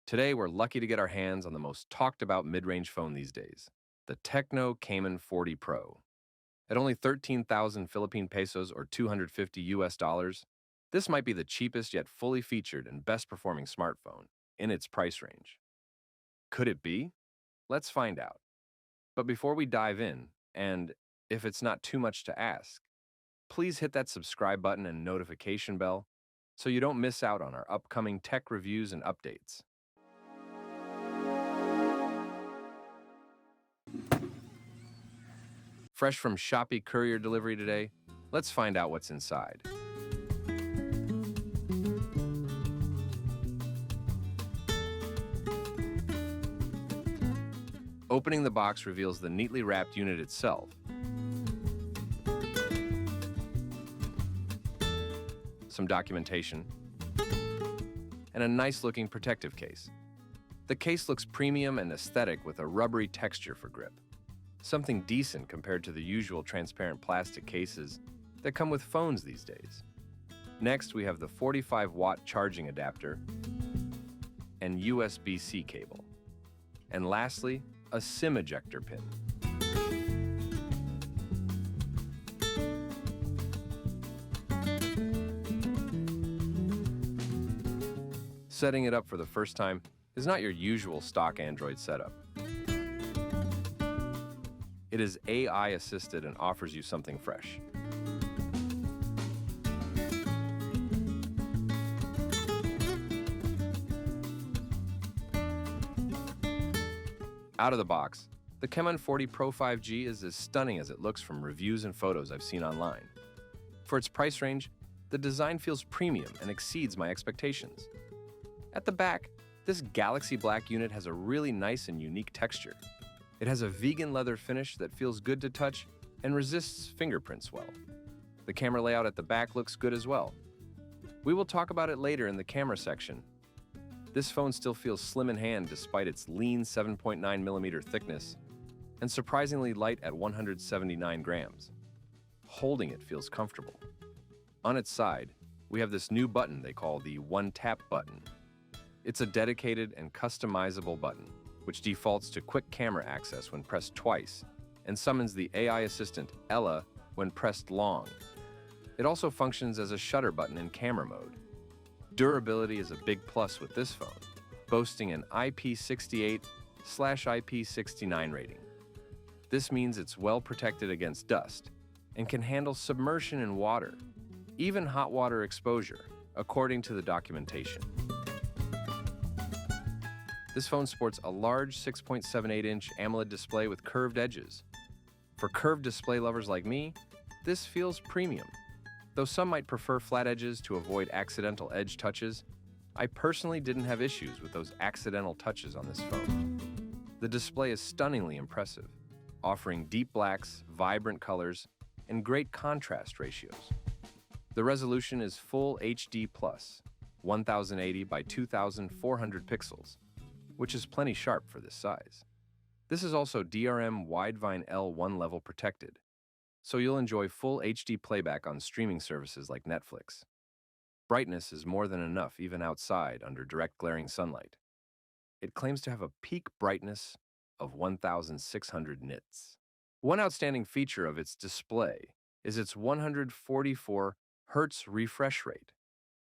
Today, we're lucky to get our hands on the most talked about mid-range phone these days, the Tecno Camon 40 Pro. At only 13,000 Philippine pesos or 250 US dollars, this might be the cheapest yet fully featured and best performing smartphone in its price range. Could it be? Let's find out. But before we dive in, and if it's not too much to ask, please hit that subscribe button and notification bell so you don't miss out on our upcoming tech reviews and updates. Fresh from Shopee courier delivery today, let's find out what's inside. Opening the box reveals the neatly wrapped unit itself. Some documentation, and a nice-looking protective case. The case looks premium and aesthetic with a rubbery texture for grip. Something decent compared to the usual transparent plastic cases that come with phones these days. Next, we have the 45-watt charging adapter and USB-C cable. And lastly, a SIM ejector pin. Setting it up for the first time is not your usual stock Android setup. It is AI assisted and offers you something fresh. Out of the box, the Camon 40 Pro 5G is as stunning as it looks from reviews and photos I've seen online. For its price range, the design feels premium and exceeds my expectations. At the back, this Galaxy Black unit has a really nice and unique texture. It has a vegan leather finish that feels good to touch and resists fingerprints well. The camera layout at the back looks good as well. We will talk about it later in the camera section. This phone still feels slim in hand despite its lean 7.9mm thickness and surprisingly light at 179 grams. Holding it feels comfortable. On its side, we have this new button they call the One Tap button. It's a dedicated and customizable button, which defaults to quick camera access when pressed twice and summons the AI assistant Ella when pressed long. It also functions as a shutter button in camera mode. Durability is a big plus with this phone, boasting an IP68/IP69 rating. This means it's well protected against dust and can handle submersion in water, even hot water exposure, according to the documentation. This phone sports a large 6.78-inch AMOLED display with curved edges. For curved display lovers like me, this feels premium. Though some might prefer flat edges to avoid accidental edge touches, I personally didn't have issues with those accidental touches on this phone. The display is stunningly impressive, offering deep blacks, vibrant colors, and great contrast ratios. The resolution is full HD+, 1080 by 2400 pixels, which is plenty sharp for this size. This is also DRM Widevine L1 level protected, so you'll enjoy full HD playback on streaming services like Netflix. Brightness is more than enough even outside under direct glaring sunlight. It claims to have a peak brightness of 1,600 nits. One outstanding feature of its display is its 144 Hz refresh rate.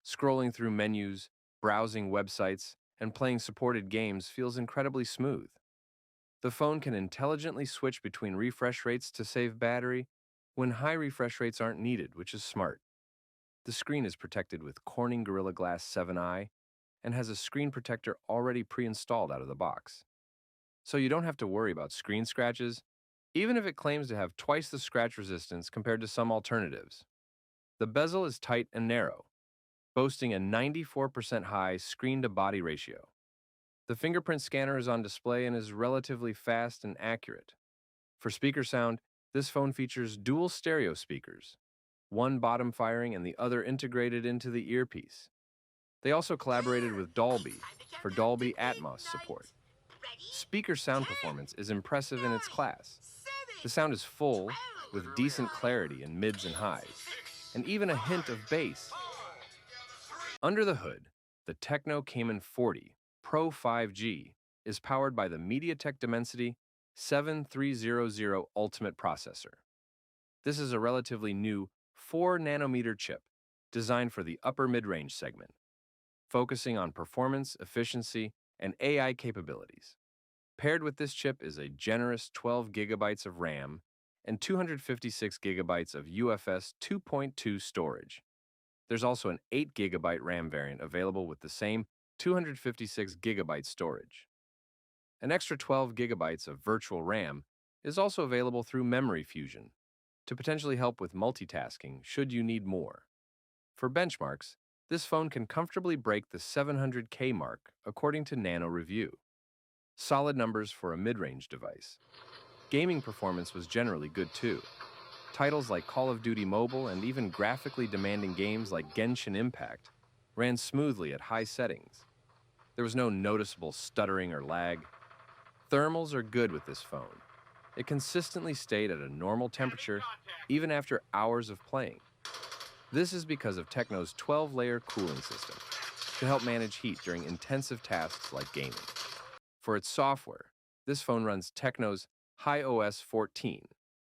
Scrolling through menus, browsing websites, and playing supported games feels incredibly smooth. The phone can intelligently switch between refresh rates to save battery when high refresh rates aren't needed, which is smart. The screen is protected with Corning Gorilla Glass 7i and has a screen protector already pre-installed out of the box. So you don't have to worry about screen scratches, even if it claims to have twice the scratch resistance compared to some alternatives. The bezel is tight and narrow, boasting a 94% high screen-to-body ratio. The fingerprint scanner is on display and is relatively fast and accurate. For speaker sound, this phone features dual stereo speakers, one bottom firing and the other integrated into the earpiece. They also collaborated with Dolby for Dolby Atmos support. Speaker sound performance is impressive in its class. The sound is full, with decent clarity in mids and highs, and even a hint of bass. Under the hood, the Tecno Camon 40 Pro 5G is powered by the MediaTek Dimensity 7300 Ultimate processor. This is a relatively new 4 nanometer chip designed for the upper mid-range segment, focusing on performance, efficiency, and AI capabilities. Paired with this chip is a generous 12 gigabytes of RAM and 256 gigabytes of UFS 2.2 storage. There's also an 8 gigabyte RAM variant available with the same 256 gigabyte storage. An extra 12 gigabytes of virtual RAM is also available through memory fusion to potentially help with multitasking should you need more. For benchmarks, this phone can comfortably break the 700K mark according to Nano Review. Solid numbers for a mid-range device. Gaming performance was generally good too. Titles like Call of Duty Mobile and even graphically demanding games like Genshin Impact ran smoothly at high settings. There was no noticeable stuttering or lag. Thermals are good with this phone. It consistently stayed at a normal temperature even after hours of playing. This is because of Tecno's 12-layer cooling system to help manage heat during intensive tasks like gaming. For its software, this phone runs Tecno's HiOS 14,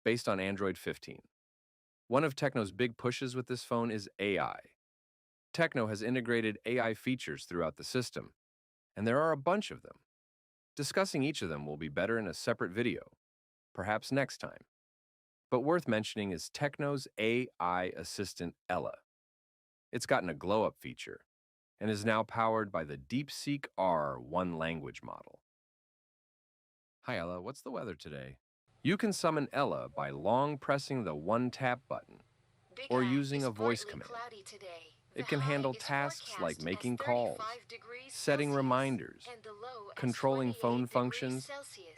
based on Android 15. One of Tecno's big pushes with this phone is AI. Tecno has integrated AI features throughout the system, and there are a bunch of them. Discussing each of them will be better in a separate video, perhaps next time. But worth mentioning is Tecno's AI assistant Ella. It's gotten a glow-up feature and is now powered by the DeepSeek R one language model. Hi Ella, what's the weather today? You can summon Ella by long pressing the one-tap button or using a voice command. It can handle tasks like making calls, setting reminders, controlling phone functions,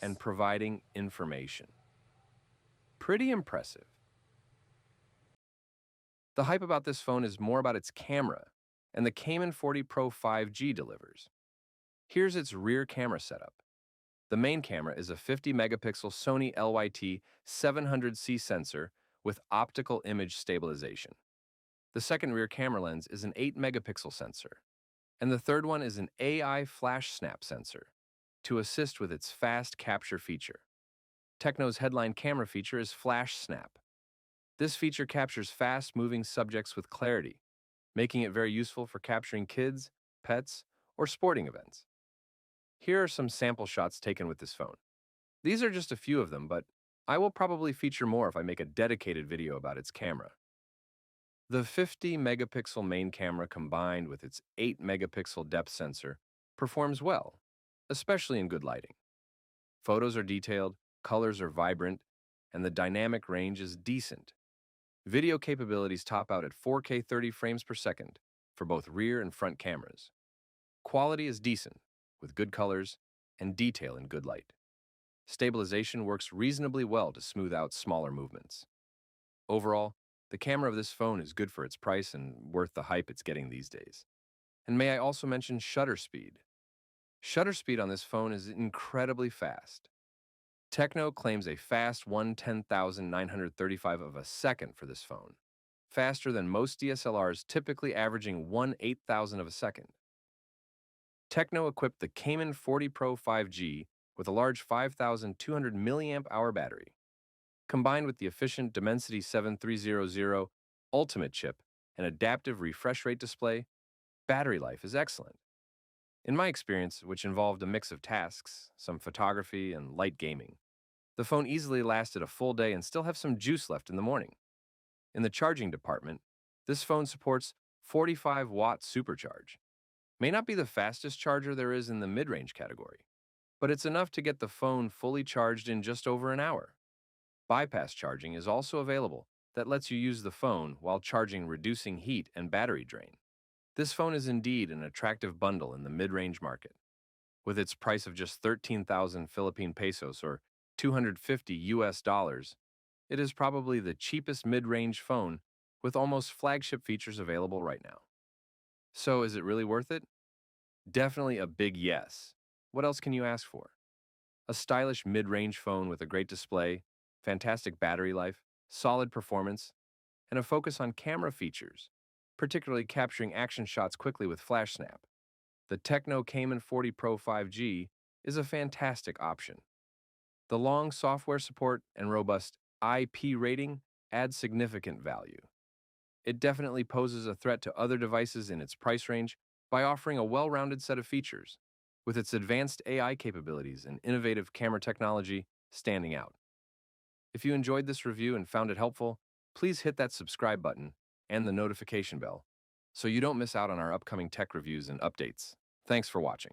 and providing information. Pretty impressive. The hype about this phone is more about its camera, and the Camon 40 Pro 5G delivers. Here's its rear camera setup. The main camera is a 50-megapixel Sony LYT 700C sensor with optical image stabilization. The second rear camera lens is an 8-megapixel sensor, and the third one is an AI flash snap sensor to assist with its fast capture feature. Tecno's headline camera feature is flash snap. This feature captures fast-moving subjects with clarity, making it very useful for capturing kids, pets, or sporting events. Here are some sample shots taken with this phone. These are just a few of them, but I will probably feature more if I make a dedicated video about its camera. The 50-megapixel main camera combined with its 8-megapixel depth sensor performs well, especially in good lighting. Photos are detailed, colors are vibrant, and the dynamic range is decent. Video capabilities top out at 4K 30 frames per second for both rear and front cameras. Quality is decent, with good colors and detail in good light. Stabilization works reasonably well to smooth out smaller movements. Overall, the camera of this phone is good for its price and worth the hype it's getting these days. And may I also mention shutter speed? Shutter speed on this phone is incredibly fast. Tecno claims a fast 1/10,935 of a second for this phone, faster than most DSLRs typically averaging 1/8,000 of a second. Tecno equipped the Camon 40 Pro 5G with a large 5,200 milliamp hour battery. Combined with the efficient Dimensity 7300 Ultimate chip and adaptive refresh rate display, battery life is excellent. In my experience, which involved a mix of tasks, some photography, and light gaming, the phone easily lasted a full day and still have some juice left in the morning. In the charging department, this phone supports 45-watt supercharge. May not be the fastest charger there is in the mid-range category, but it's enough to get the phone fully charged in just over an hour. Bypass charging is also available that lets you use the phone while charging, reducing heat and battery drain. This phone is indeed an attractive bundle in the mid-range market. With its price of just 13,000 Philippine pesos or $250, it is probably the cheapest mid-range phone with almost flagship features available right now. So is it really worth it? Definitely a big yes. What else can you ask for? A stylish mid-range phone with a great display, fantastic battery life, solid performance, and a focus on camera features, particularly capturing action shots quickly with flash snap. The Tecno Camon 40 Pro 5G is a fantastic option. The long software support and robust IP rating add significant value. It definitely poses a threat to other devices in its price range by offering a well-rounded set of features, with its advanced AI capabilities and innovative camera technology standing out. If you enjoyed this review and found it helpful, please hit that subscribe button and the notification bell so you don't miss out on our upcoming tech reviews and updates. Thanks for watching.